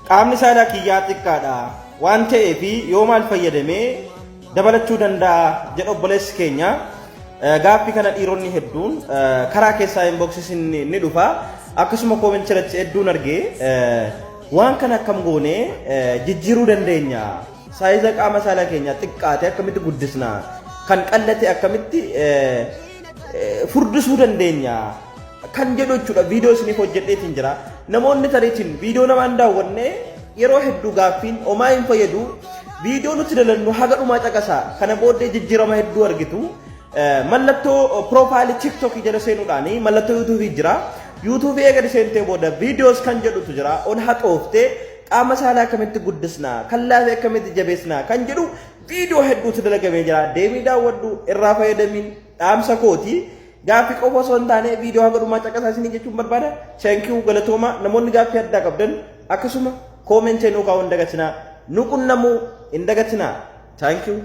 qaamni saalaa kiyyaa xiqqaadha waan ta'eef yoo maal fayyadamee dabalachuu danda'a jedhu obboleessi keenya gaaffii kana dhiironni hedduun karaa keessaa inboxis ni dhufa akkasuma koomentii irratti hedduun argee waan kana akkam goone jijjiiruu dandeenya saayiza qaama saalaa keenya xiqqaate akkamitti guddisna kan qallate akkamitti furdisuu dandeenya kan jedhu jechuudha viidiyoo isiniif hojjedheetiin jira namoonni tariitiin viidiyoo namaan daawwanne yeroo hedduu gaaffiin omaa hin fayyadu viidiyoo nuti dalannu haga dhumaa caqasaa kana booddee jijjiirama hedduu argitu mallattoo piroofaayilii tiktookii jala seenuudhaani mallattoo yuutuubii jira yuutuubii eegale seentee booda viidiyoos kan jedhutu jira ol haxooftee qaama saalaa akkamitti guddisna kan laafee akkamitti jabeessna kan jedhu viidiyoo hedduutu dalagamee jira deemii daawwadhu irraa fayyadamiin dhaamsa kooti gaaffii qofa osoo hin taane viidiyoo haga dhumaa caqasaa isinii jechuun barbaada thank you galatooma namoonni gaaffii addaa qabdan akkasuma koomentii nuu kaa'uu hin dagatinaa nu qunnamuu hin dagatinaa thank you